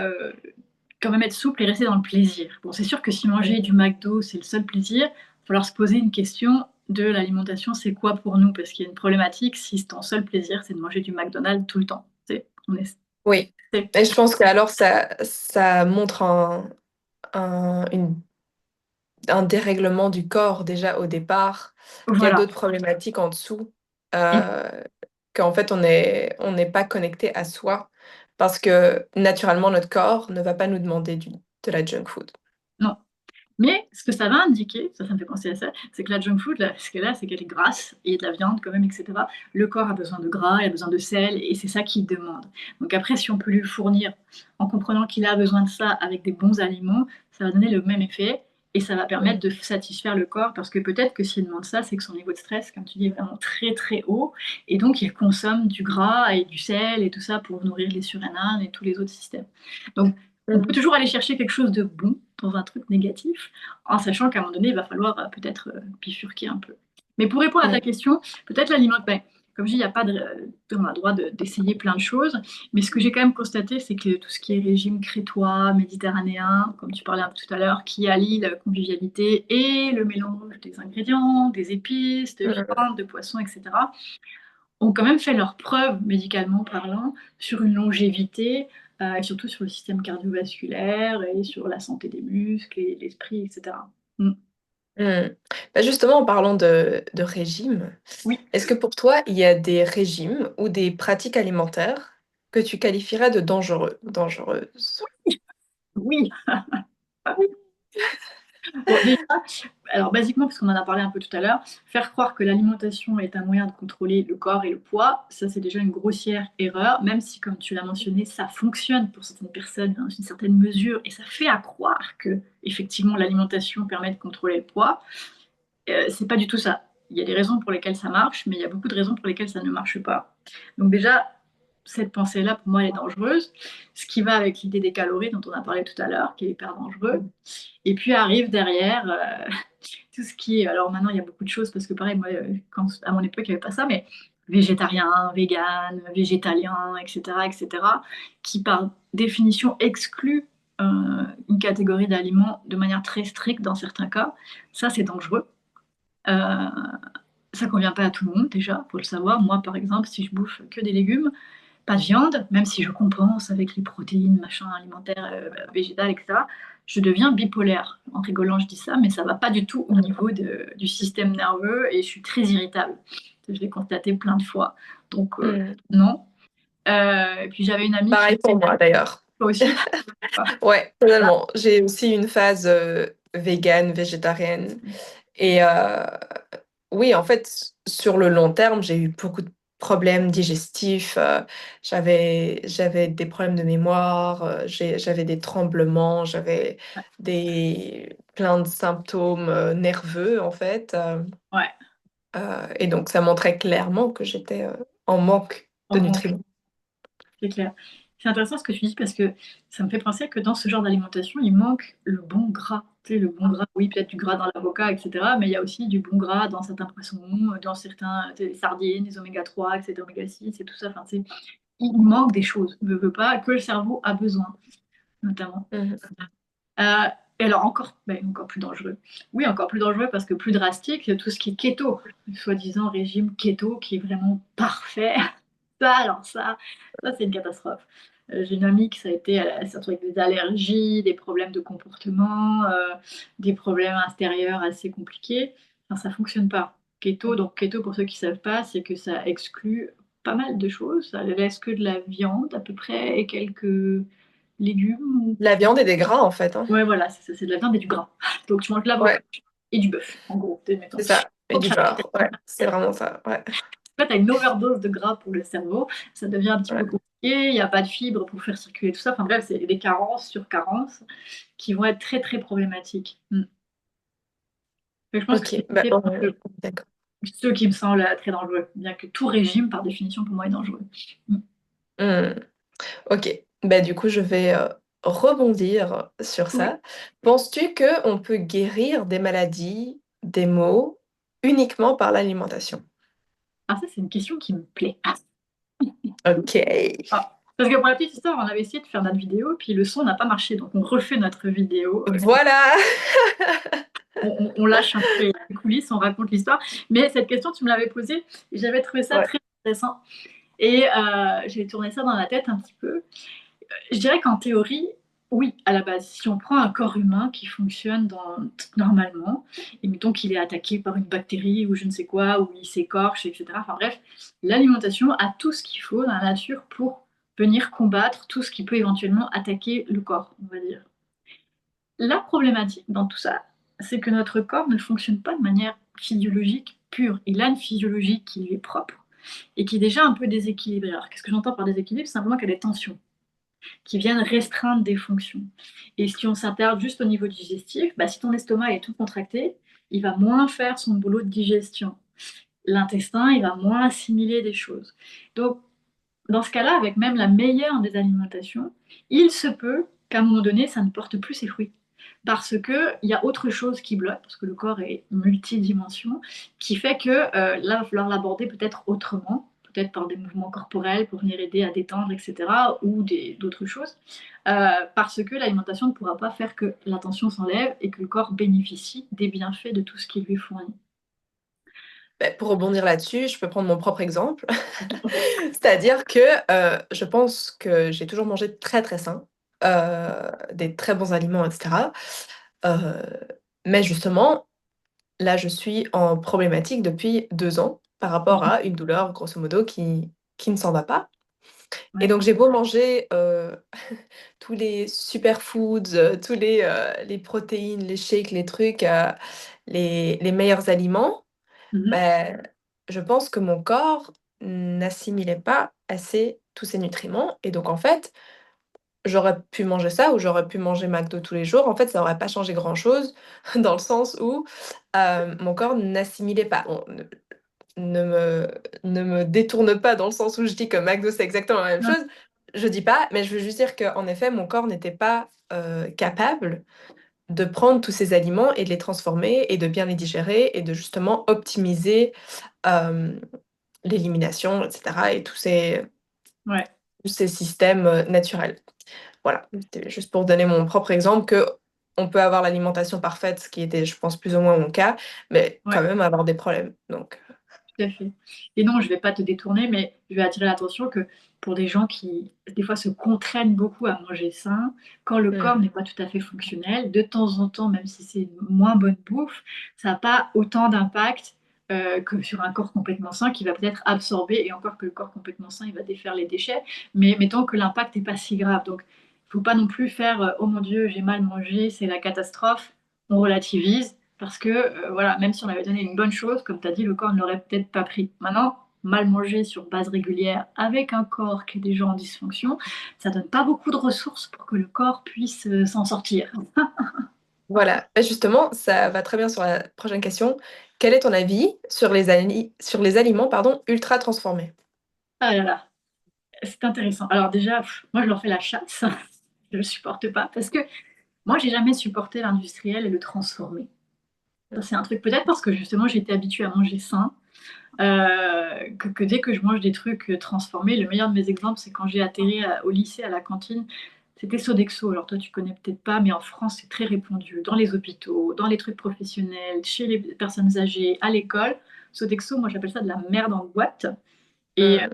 quand même être souple et rester dans le plaisir. Bon, c'est sûr que si manger du McDo, c'est le seul plaisir, il va falloir se poser une question de l'alimentation, c'est quoi pour nous? Parce qu'il y a une problématique si ton seul plaisir, c'est de manger du McDonald's tout le temps. Oui. C'est- Et je pense que alors ça montre un dérèglement du corps déjà au départ, qu'il y a voilà. d'autres problématiques en dessous, Et euh, qu'en fait on n'est pas connecté à soi parce que naturellement notre corps ne va pas nous demander de la junk food. non. Mais ce que ça va indiquer, ça me fait penser à ça, c'est que la junk food, là, ce qu'elle a, c'est qu'elle est grasse, et il y a de la viande quand même, etc. Le corps a besoin de gras, il a besoin de sel, et c'est ça qu'il demande. Donc après, si on peut lui fournir, en comprenant qu'il a besoin de ça avec des bons aliments, ça va donner le même effet, et ça va permettre Mm. de satisfaire le corps, parce que peut-être que s'il demande ça, c'est que son niveau de stress, comme tu dis, est vraiment très très haut, et donc il consomme du gras et du sel et tout ça pour nourrir les surrénales et tous les autres systèmes. Donc on peut Mm. toujours aller chercher quelque chose de bon dans un truc négatif, en sachant qu'à un moment donné, il va falloir peut-être bifurquer un peu. Mais pour répondre à ta Mm. question, peut-être l'alimentation, ben, comme je dis, il n'y a pas on a le droit d'essayer plein de choses, mais ce que j'ai quand même constaté, c'est que tout ce qui est régime crétois, méditerranéen, comme tu parlais un peu tout à l'heure, qui allie la convivialité et le mélange des ingrédients, des épices, de Mm. viande, de poisson, etc., ont quand même fait leurs preuves, médicalement parlant, sur une longévité, et surtout sur le système cardiovasculaire et sur la santé des muscles et l'esprit, etc. Mm. Mm. Bah, justement, en parlant de régime, Oui, est-ce que pour toi, il y a des régimes ou des pratiques alimentaires que tu qualifierais de dangereuses? oui. Bon, déjà, alors basiquement, parce qu'on en a parlé un peu tout à l'heure, faire croire que l'alimentation est un moyen de contrôler le corps et le poids, ça c'est déjà une grossière erreur, même si, comme tu l'as mentionné, ça fonctionne pour certaines personnes dans une certaine mesure et ça fait à croire que effectivement l'alimentation permet de contrôler le poids. C'est pas du tout ça. Il y a des raisons pour lesquelles ça marche, mais il y a beaucoup de raisons pour lesquelles ça ne marche pas. Donc déjà, cette pensée-là, pour moi, elle est dangereuse. Ce qui va avec l'idée des calories dont on a parlé tout à l'heure, qui est hyper dangereux. Et puis arrive derrière tout ce qui est... Alors maintenant, il y a beaucoup de choses, parce que pareil, moi, à mon époque, il n'y avait pas ça, mais végétarien, vegan, végétalien, etc., etc., qui par définition excluent une catégorie d'aliments de manière très stricte dans certains cas. Ça, c'est dangereux. Euh, Ça convient pas à tout le monde déjà, faut le savoir. Moi, par exemple, si je bouffe que des légumes, pas de viande, même si je compense avec les protéines, machin, alimentaires, végétales, etc., je deviens bipolaire. En rigolant, je dis ça, mais ça va pas du tout au niveau du système nerveux et je suis très irritable. Je l'ai constaté plein de fois. Donc, Mm. non. Et puis j'avais une amie qui, Pareil pour moi d'ailleurs. toi aussi, ah, Ouais, totalement. J'ai aussi une phase végane, végétarienne. Et oui, en fait, sur le long terme, j'ai eu beaucoup de problèmes digestifs. J'avais des problèmes de mémoire, j'avais des tremblements, j'avais plein de symptômes nerveux, en fait. ouais. Et donc, ça montrait clairement que j'étais en manque de En manque, nutriments. c'est clair. C'est intéressant ce que tu dis parce que ça me fait penser que dans ce genre d'alimentation, il manque le bon gras. Tu sais, le bon gras, oui, peut-être du gras dans l'avocat, etc. Mais il y a aussi du bon gras dans certains poissons, dans certains, tu sais, les sardines, les oméga 3, etc., oméga 6 et tout ça. Enfin, tu sais, il manque des choses. Ne veut pas que le cerveau a besoin, notamment. Mhm. Euh, et alors encore plus dangereux. Oui, encore plus dangereux parce que plus drastique, c'est tout ce qui est keto, le soi-disant régime keto qui est vraiment parfait. Ça, c'est une catastrophe. J'ai une amie qui ça a été, elle s'est retrouvée avec des allergies, des problèmes de comportement, des problèmes intérieurs assez compliqués. Enfin, ça fonctionne pas. Keto, donc keto pour ceux qui savent pas, c'est que ça exclut pas mal de choses. Ça ne laisse que de la viande à peu près et quelques légumes. La viande et des gras, en fait, hein. Ouais, voilà, c'est ça, c'est de la viande et du gras. Donc tu manges de l'avocat Ouais, et du bœuf, en gros, mettons. c'est ça. Et Donc, du beurre, ouais, c'est vraiment ça, ouais. en fait, tu as une overdose de gras pour le cerveau, ça devient un petit peu Ouais. compliqué, il n'y a pas de fibres pour faire circuler tout ça. Enfin bref, c'est des carences sur carences qui vont être très très problématiques. Mais je pense que Ok, c'est bah, d'accord. ce qui me semble très dangereux, bien que tout régime, par définition, pour moi, est dangereux. Mm. Hmm. Ok, bah, du coup, je vais rebondir sur Oui. ça. Penses-tu qu'on peut guérir des maladies, des maux, uniquement par l'alimentation? Ah, ça, c'est une question qui me plaît. Ok. Ah, parce que pour la petite histoire, on avait essayé de faire notre vidéo, puis le son n'a pas marché, donc on refait notre vidéo. Voilà. On lâche un peu les coulisses, on raconte l'histoire. Mais cette question, tu me l'avais posée et j'avais trouvé ça Ouais. très intéressant. Et j'ai tourné ça dans la tête un petit peu. Je dirais qu'en théorie, oui, à la base, si on prend un corps humain qui fonctionne normalement, et mettons qu'il est attaqué par une bactérie ou je ne sais quoi, ou il s'écorche, etc. Enfin bref, l'alimentation a tout ce qu'il faut dans la nature pour venir combattre tout ce qui peut éventuellement attaquer le corps, on va dire. La problématique dans tout ça, c'est que notre corps ne fonctionne pas de manière physiologique pure. Il a une physiologie qui lui est propre et qui est déjà un peu déséquilibrée. Alors, qu'est-ce que j'entends par déséquilibre? C'est simplement qu'il y a des tensions qui viennent restreindre des fonctions. Et si on s'attarde juste au niveau digestif, bah, si ton estomac est tout contracté, il va moins faire son boulot de digestion. L'intestin, il va moins assimiler des choses. Donc, dans ce cas-là, avec même la meilleure des alimentations, il se peut qu'à un moment donné, ça ne porte plus ses fruits. Parce qu'il y a autre chose qui bloque, parce que le corps est multidimension, qui fait que là, il va falloir l'aborder peut-être autrement, peut-être par des mouvements corporels pour venir aider à détendre, etc., ou d'autres choses, parce que l'alimentation ne pourra pas faire que la tension s'enlève et que le corps bénéficie des bienfaits de tout ce qui lui est fourni. Bah, pour rebondir là-dessus, je peux prendre mon propre exemple. C'est-à-dire que je pense que j'ai toujours mangé très très sain, des très bons aliments, etc. Euh, mais justement, là, je suis en problématique depuis 2 ans par rapport à une douleur, grosso modo, qui ne s'en va pas. Et Ouais. donc, j'ai beau manger tous les superfoods, tous les protéines, les shakes, les trucs, les meilleurs aliments, Mhm. ben, je pense que mon corps n'assimilait pas assez tous ces nutriments. Et donc, en fait, j'aurais pu manger ça ou j'aurais pu manger McDo tous les jours. En fait, ça n'aurait pas changé grand-chose dans le sens où mon corps n'assimilait pas. Bon, ne me, ne me détourne pas dans le sens où je dis que McDo, c'est exactement la même Ouais. chose. Je dis pas, mais je veux juste dire qu'en effet, mon corps n'était pas capable de prendre tous ces aliments et de les transformer et de bien les digérer et de justement optimiser euh, l'élimination, etc. et Ouais. tous ces systèmes naturels. Voilà, c'était juste pour donner mon propre exemple que on peut avoir l'alimentation parfaite, ce qui était, je pense, plus ou moins mon cas, mais quand Ouais. même avoir des problèmes. Donc, Tout à fait. Et non, je ne vais pas te détourner, mais je vais attirer l'attention que pour des gens qui, des fois, se contraignent beaucoup à manger sain, quand le corps hmm. n'est pas tout à fait fonctionnel, de temps en temps, même si c'est une moins bonne bouffe, ça n'a pas autant d'impact que sur un corps complètement sain qui va peut-être absorber, et encore que le corps complètement sain, il va défaire les déchets, mais mettons que l'impact n'est pas si grave. Donc, il ne faut pas non plus faire oh mon Dieu, j'ai mal mangé, c'est la catastrophe. On relativise. Parce que, voilà, même si on avait donné une bonne chose, comme tu as dit, le corps ne l'aurait peut-être pas pris. Maintenant, mal manger sur base régulière avec un corps qui est déjà en dysfonction, ça donne pas beaucoup de ressources pour que le corps puisse s'en sortir. Voilà. Bah, justement, ça va très bien sur la prochaine question. Quel est ton avis sur sur les aliments, pardon, ultra transformés? Ah là là, c'est intéressant. Alors déjà, moi je leur fais la chasse, je ne supporte pas, parce que moi j'ai jamais supporté l'industriel et le transformé. Ça, c'est un truc, peut-être parce que justement j'étais habituée à manger sain, que dès que je mange des trucs transformés, le meilleur de mes exemples, c'est quand j'ai atterri au lycée, à la cantine, c'était Sodexo. Alors toi, tu connais peut-être pas, mais en France, c'est très répandu. Dans les hôpitaux, dans les trucs professionnels, chez les personnes âgées, à l'école. Sodexo, moi j'appelle ça de la merde en boîte. Et Mmh.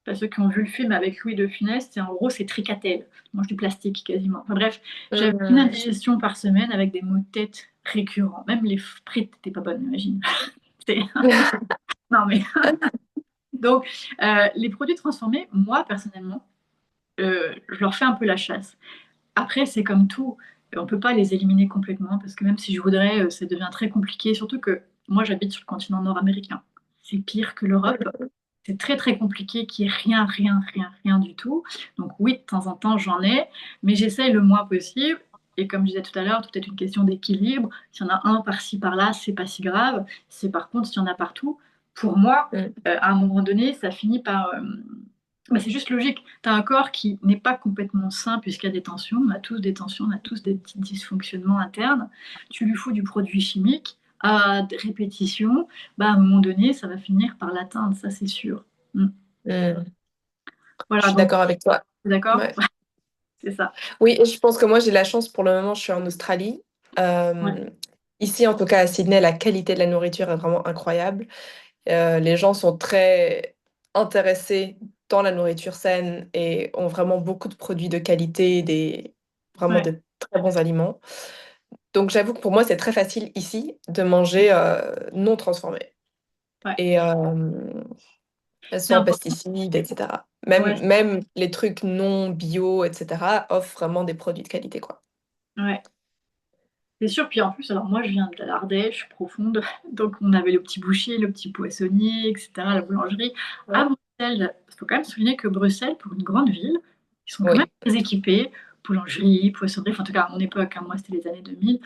bah, ceux qui ont vu le film avec Louis de Funès, c'est en gros, c'est tricatel. Je mange du plastique quasiment. Enfin bref, j'avais une Mmh. indigestion par semaine avec des maux de tête récurrents. Même les frites n'étaient pas bonnes, imagine. Non mais donc, les produits transformés, moi, personnellement, je leur fais un peu la chasse. Après, c'est comme tout, on peut pas les éliminer complètement parce que même si je voudrais, ça devient très compliqué. Surtout que moi, j'habite sur le continent nord-américain. C'est pire que l'Europe. C'est très, très compliqué qu'il y ait rien, rien, rien, rien du tout. Donc oui, de temps en temps, j'en ai, mais j'essaye le moins possible. Et comme je disais tout à l'heure, tout est une question d'équilibre. S'il y en a un par-ci, par-là, c'est pas si grave. C'est par contre, s'il y en a partout, pour moi, Mmh. à un moment donné, ça finit par... bah, c'est juste logique. Tu as un corps qui n'est pas complètement sain puisqu'il y a des tensions. On a tous des tensions, on a tous des petits dysfonctionnements internes. Tu lui fous du produit chimique à répétition, bah, à un moment donné, ça va finir par l'atteindre, ça c'est sûr. Mm. Mmh. Je Voilà, suis donc, d'accord avec toi. d'accord? Ouais. C'est ça. Oui, et je pense que moi, j'ai la chance pour le moment, je suis en Australie. Ouais, Ici, en tout cas à Sydney, la qualité de la nourriture est vraiment incroyable. Les gens sont très intéressés dans la nourriture saine et ont vraiment beaucoup de produits de qualité, vraiment ouais, de très bons aliments. Donc j'avoue que pour moi, c'est très facile ici de manger non transformé ouais. et C'est sans important. pesticides, etc. Ouais, Même les trucs non bio, etc., offrent vraiment des produits de qualité, quoi. ouais. C'est sûr, puis en plus, alors moi je viens de l'Ardèche profonde, donc on avait le petit boucher, le petit poissonnier, etc., la boulangerie. À Ouais. Bruxelles, il faut quand même se souvenir que Bruxelles, pour une grande ville, ils sont quand même Oui, très équipés, boulangerie, poissonnerie, enfin, en tout cas à mon époque, hein, moi c'était les années 2000,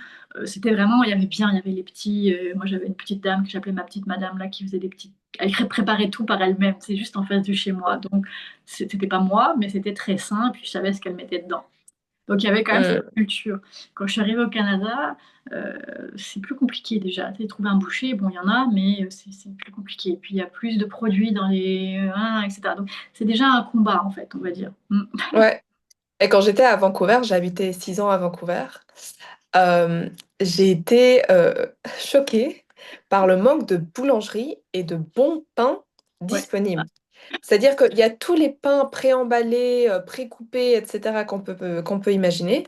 c'était vraiment, il y avait bien, il y avait les petits, moi j'avais une petite dame que j'appelais ma petite madame là, qui faisait des petites, elle préparait tout par elle-même, c'est juste en face de chez moi, donc c'était pas moi, mais c'était très simple, puis je savais ce qu'elle mettait dedans. Donc il y avait quand même cette mmh, culture. Quand je suis arrivée au Canada, c'est plus compliqué déjà. Tu sais, trouver un boucher, bon, il y en a, mais c'est plus compliqué. Et puis il y a plus de produits dans les... etc. Donc c'est déjà un combat, en fait, on va dire. Mm. ouais. Et quand j'étais à Vancouver, j'ai habité 6 ans à Vancouver, euh, j'ai été choquée par le manque de boulangerie et de bons pains Ouais, disponibles. C'est-à-dire qu'il y a tous les pains préemballés, précoupés, etc. qu'on peut imaginer.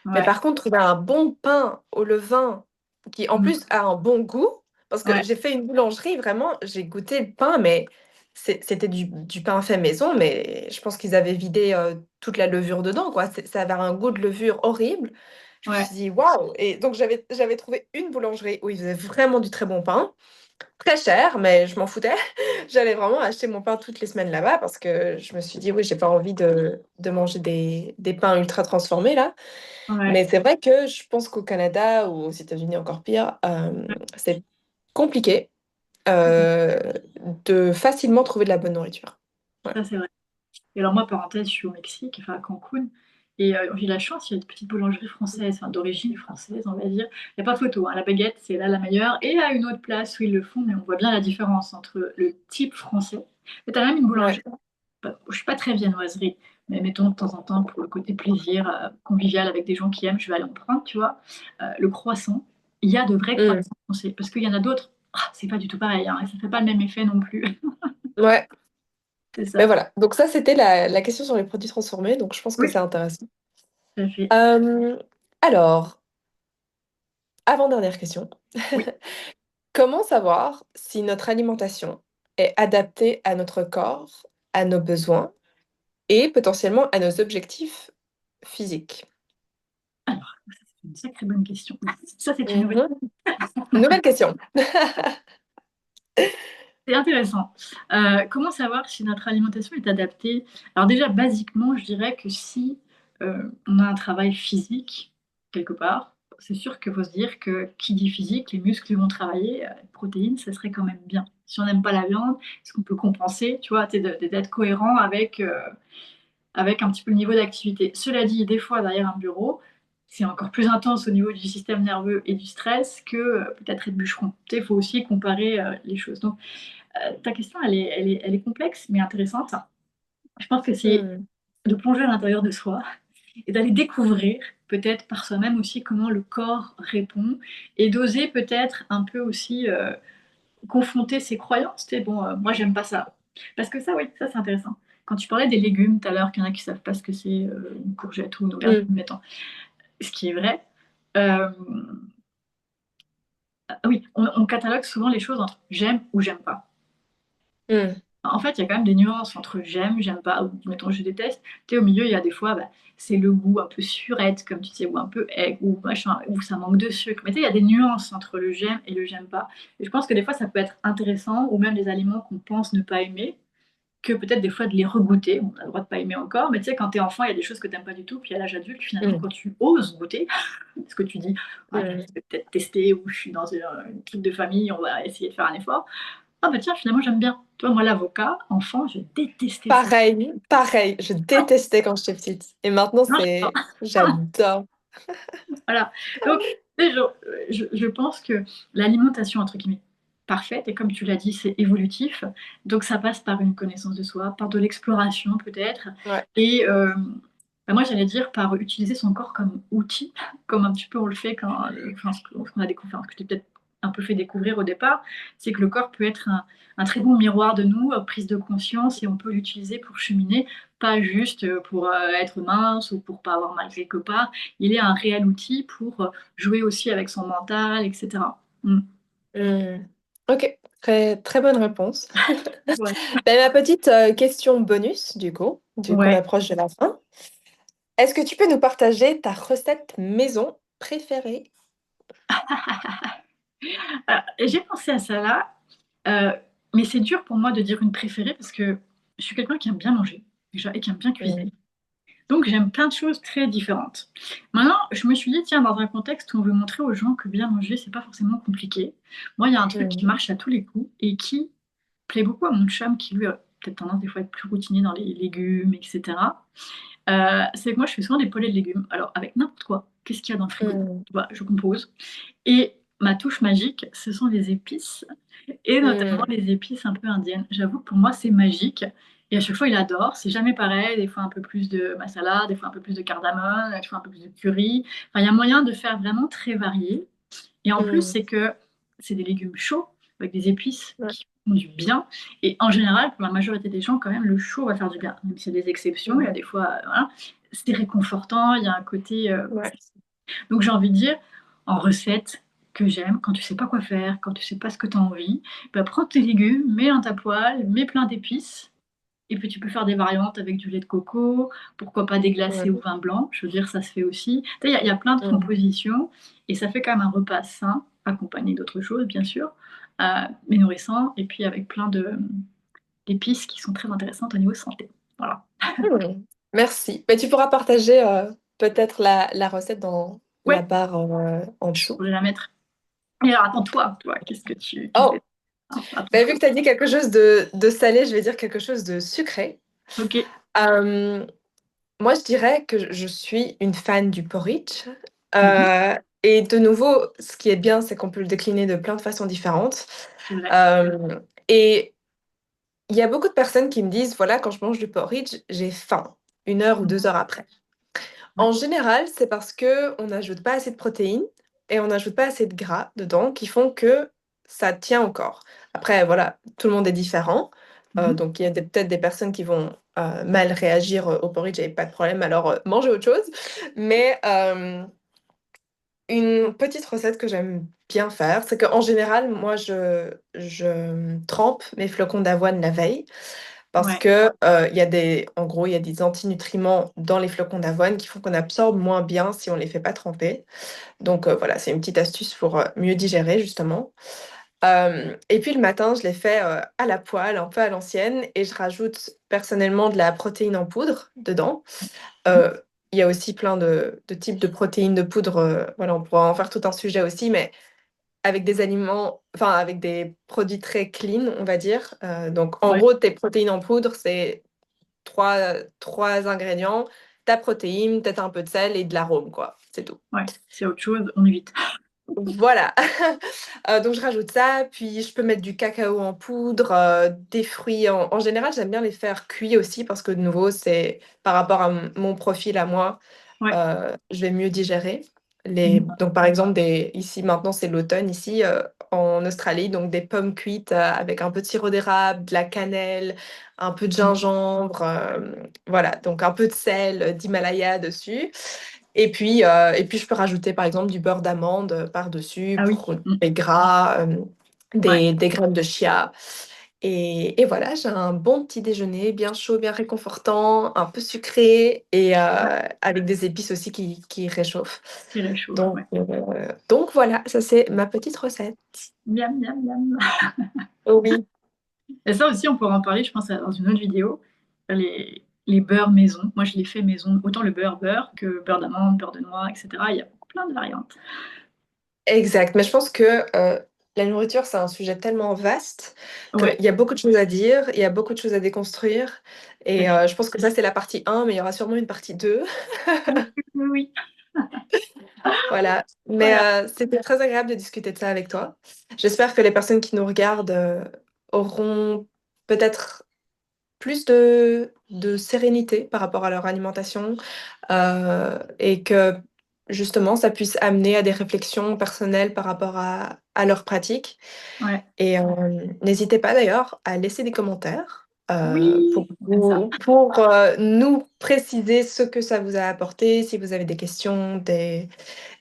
Mais ouais, par contre, trouver un bon pain au levain qui en mm, plus a un bon goût, parce que ouais, j'ai fait une boulangerie, vraiment, j'ai goûté le pain, mais c'était du pain fait maison, mais je pense qu'ils avaient vidé toute la levure dedans, quoi. Ça avait un goût de levure horrible. Je me ouais, suis dit, waouh! Et donc, j'avais trouvé une boulangerie où ils faisaient vraiment du très bon pain. Très cher, mais je m'en foutais. J'allais vraiment acheter mon pain toutes les semaines là-bas parce que je me suis dit, oui, j'ai pas envie de manger des pains ultra transformés là. ouais. Mais c'est vrai que je pense qu'au Canada ou aux États-Unis encore pire, c'est compliqué euh, de facilement trouver de la bonne nourriture. Ouais. Ça, c'est vrai. Et alors moi, parenthèse, je suis au Mexique, enfin à Cancun, et j'ai la chance, il y a une petite boulangerie française, enfin d'origine française, on va dire. Il n'y a pas photo, hein, la baguette, c'est là la meilleure. Et à une autre place où ils le font, mais on voit bien la différence entre le type français. Mais tu as même une Ouais. boulangerie, je suis pas très viennoiserie, mais mettons de temps en temps pour le côté plaisir, convivial avec des gens qui aiment, je vais aller en prendre, tu vois. Le croissant, il y a de vrais Mm. croissants français, parce qu'il y en a d'autres, c'est pas du tout pareil, hein, et ça fait pas le même effet non plus. Ouais. C'est Mais ça, voilà. Donc ça, c'était la question sur les produits transformés. Donc je pense que oui, c'est intéressant. tout à fait. Euh, alors, avant-dernière question. Oui. Comment savoir si notre alimentation est adaptée à notre corps, à nos besoins et potentiellement à nos objectifs physiques? Alors, ça, c'est une sacrée bonne question. Ça, c'est une nouvelle. Mhm. Nouvelle question. C'est intéressant. Comment savoir si notre alimentation est adaptée? Alors déjà, basiquement, je dirais que si on a un travail physique, quelque part, c'est sûr qu'il faut se dire que qui dit physique, les muscles vont travailler, protéines, ça serait quand même bien. Si on n'aime pas la viande, est-ce qu'on peut compenser, tu vois, d'être cohérent avec un petit peu le niveau d'activité. Cela dit, des fois, derrière un bureau, c'est encore plus intense au niveau du système nerveux et du stress que peut-être être bûcheron. Tu sais, il faut aussi comparer les choses. Donc, ta question, elle est complexe, mais intéressante. Je pense que c'est Hmm. de plonger à l'intérieur de soi et d'aller découvrir peut-être par soi-même aussi comment le corps répond et d'oser peut-être un peu aussi confronter ses croyances. Tu sais, bon, moi j'aime pas ça. Parce que ça, oui, ça c'est intéressant. Quand tu parlais des légumes tout à l'heure, qu'il y en a qui savent pas ce que c'est une courgette ou une aubergine, Hmm. mettons. Ce qui est vrai. Euh, oui, on catalogue souvent les choses entre j'aime ou j'aime pas. Hmm. En fait, il y a quand même des nuances entre j'aime, j'aime pas, ou mettons je déteste. Tu sais, au milieu, il y a des fois, bah, c'est le goût un peu surette, comme tu sais, ou un peu aigre, ou machin, ou ça manque de sucre. Mais tu sais, il y a des nuances entre le j'aime et le j'aime pas. Et je pense que des fois, ça peut être intéressant, ou même les aliments qu'on pense ne pas aimer, que peut-être des fois de les regoûter. On a le droit de pas aimer encore, mais tu sais, quand t'es enfant, il y a des choses que t'aimes pas du tout, puis à l'âge adulte, finalement, Hmm. quand tu oses goûter, parce que tu dis, ah, tiens, Hmm. je vais peut-être tester, ou je suis dans une truc de famille, on va essayer de faire un effort. Ah bah tiens, finalement, j'aime bien. Toi, moi, l'avocat, enfant, je détestais ça. Pareil, pareil. Je Ah, détestais quand j'étais petite. Et maintenant, non, j'adore. j'adore. Voilà. Donc, tu sais, je pense que l'alimentation, entre guillemets, parfaite, et comme tu l'as dit, c'est évolutif. Donc, ça passe par une connaissance de soi, par de l'exploration peut-être. Ouais. Et bah, moi, j'allais dire par utiliser son corps comme outil, comme un petit peu on le fait quand, enfin, ce qu'on a découvert, ce que je t'ai peut-être un peu fait découvrir au départ, c'est que le corps peut être un très bon miroir de nous, prise de conscience, et on peut l'utiliser pour cheminer, pas juste pour être mince ou pour pas avoir mal quelque part. Il est un réel outil pour jouer aussi avec son mental, etc. Mm. Hmm. Ok, très, très bonne réponse. Ouais. Ben, ma petite question bonus, du coup on Ouais. approche de la fin. Est-ce que tu peux nous partager ta recette maison préférée? Alors, j'ai pensé à ça là, euh, mais c'est dur pour moi de dire une préférée parce que je suis quelqu'un qui aime bien manger déjà et qui aime bien Hmm. cuisiner. Donc j'aime plein de choses très différentes. Maintenant, je me suis dit, tiens, dans un contexte où on veut montrer aux gens que bien manger, c'est pas forcément compliqué. Moi, il y a un truc qui Hmm. marche à tous les coups et qui plaît beaucoup à mon chum qui lui a peut-être tendance des fois à être plus routinier dans les légumes, etc. C'est que moi, je fais souvent des poêlées de légumes. Alors, avec n'importe quoi. Qu'est-ce qu'il y a dans le frigo? Hmm. Tu vois, je compose. Et ma touche magique, ce sont les épices, et notamment Hmm. les épices un peu indiennes. J'avoue que pour moi, c'est magique. Et à chaque fois, il adore. C'est jamais pareil. Des fois, un peu plus de masala, des fois, un peu plus de cardamome, des fois, un peu plus de curry. Enfin, il y a moyen de faire vraiment très varié. Et en plus, Hmm. c'est que c'est des légumes chauds avec des épices Ouais. qui font du bien. Et en général, pour la majorité des gens, quand même, le chaud va faire du bien. Même s'il y a des exceptions, il y a Hmm. des fois, voilà, c'est réconfortant, il y a un côté. Ouais. Donc j'ai envie de dire, en recette que j'aime, quand tu sais pas quoi faire, quand tu sais pas ce que tu as envie, bah, prends tes légumes, mets dans ta poêle, mets plein d'épices. Et puis tu peux faire des variantes avec du lait de coco, pourquoi pas des glacés au Ouais. vin blanc, je veux dire, ça se fait aussi. Tu sais, il y a plein de Hmm. compositions et ça fait quand même un repas sain, accompagné d'autres choses, bien sûr, mais nourrissant, et puis avec plein d'épices qui sont très intéressantes au niveau santé. Voilà, Hmm. Merci. Mais tu pourras partager peut-être la recette dans la ouais, barre en je dessous. pourrais la mettre. Et alors, attends, toi, qu'est-ce que tu Oh, disais à ton ben, vu tour? que tu as dit quelque chose de salé, je vais dire quelque chose de sucré. Ok. Euh, Moi, je dirais que je suis une fan du porridge. Mhm. Euh, et de nouveau, ce qui est bien, c'est qu'on peut le décliner de plein de façons différentes. C'est vrai. Euh, et il y a beaucoup de personnes qui me disent, voilà, quand je mange du porridge, j'ai faim, 1 heure ou 2 heures après. Ouais. En général, c'est parce que on n'ajoute pas assez de protéines et on n'ajoute pas assez de gras dedans qui font que ça tient au corps. Après, voilà, tout le monde est différent. Mhm. Donc, il y a peut-être des personnes qui vont mal réagir au porridge et pas de problème, alors mangez autre chose. Mais une petite recette que j'aime bien faire, c'est qu'en général, moi, je trempe mes flocons d'avoine la veille. Parce Ouais. que, en gros, il y a des antinutriments dans les flocons d'avoine qui font qu'on absorbe moins bien si on les fait pas tremper. Donc, voilà, c'est une petite astuce pour, mieux digérer justement. Et puis le matin, je les fais, à la poêle, un peu à l'ancienne et je rajoute personnellement de la protéine en poudre dedans. Mhm. Heu, il y a aussi plein de types de protéines de poudre. Voilà, on pourra en faire tout un sujet aussi, mais avec des aliments, enfin avec des produits très clean, on va dire. Donc en Ouais, gros, tes protéines en poudre, c'est trois ingrédients, ta protéine, peut-être un peu de sel et de l'arôme, quoi. C'est tout. ouais, c'est autre chose, on évite. Voilà. Donc je rajoute ça, puis je peux mettre du cacao en poudre, des fruits. En général, j'aime bien les faire cuits aussi parce que de nouveau, c'est par rapport à mon profil à moi, Ouais. je vais mieux digérer. Mhm. Donc par exemple, ici maintenant c'est l'automne, ici en Australie, donc des pommes cuites avec un peu de sirop d'érable, de la cannelle, un peu de gingembre, voilà, donc un peu de sel d'Himalaya dessus. Et puis, je peux rajouter par exemple du beurre d'amande par-dessus Ah oui. pour les gras, Ouais, des graines de chia. Et voilà, j'ai un bon petit déjeuner, bien chaud, bien réconfortant, un peu sucré et ouais, avec des épices aussi qui réchauffent. qui réchauffe, Donc, ouais. donc voilà, ça c'est ma petite recette. Miam, miam, miam. Oui, Et ça aussi, on pourra en parler, je pense, dans une autre vidéo. Les beurres maison. Moi, je les fais maison. Autant le beurre que beurre d'amande, beurre de noix, etc. Il y a plein de variantes. exact. Mais je pense que la nourriture, c'est un sujet tellement vaste qu'il Ouais, y a beaucoup de choses à dire, il y a beaucoup de choses à déconstruire. Et c'est je pense que ça, c'est la partie 1, mais il y aura sûrement une partie 2. oui, oui, oui. Voilà. Mais Voilà. c'était très agréable de discuter de ça avec toi. J'espère que les personnes qui nous regardent auront peut-être plus de sérénité par rapport à leur alimentation et que justement ça puisse amener à des réflexions personnelles par rapport à leurs pratiques. Ouais. Et n'hésitez pas d'ailleurs à laisser des commentaires Oui, on aime ça. pour nous préciser ce que ça vous a apporté, si vous avez des questions, des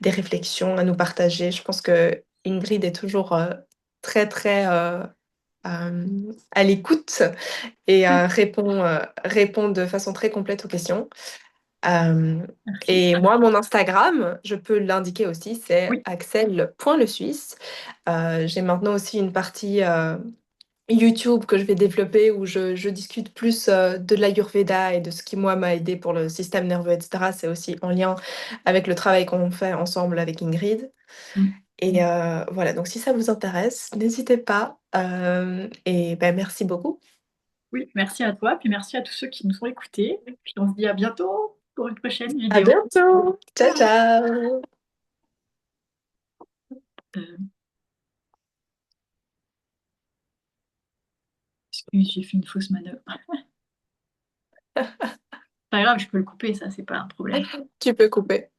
réflexions à nous partager. Je pense que Ingrid est toujours très, très euh, à l'écoute et répond de façon très complète aux questions. Euh, Merci. et moi, mon Instagram, je peux l'indiquer aussi, c'est Oui. axel.lesuisse. J'ai maintenant aussi une partie YouTube que je vais développer où je discute plus de l'Ayurveda et de ce qui, moi, m'a aidé pour le système nerveux, etc. C'est aussi en lien avec le travail qu'on fait ensemble avec Ingrid. Mm. Et voilà, donc si ça vous intéresse, n'hésitez pas. Et ben, merci beaucoup. Oui, merci à toi, puis merci à tous ceux qui nous ont écoutés. Puis on se dit à bientôt pour une prochaine À vidéo. bientôt. Ciao, ciao. Euh, Excuse, j'ai fait une fausse manœuvre. Pas grave, je peux le couper, ça, c'est pas un problème. Tu peux couper.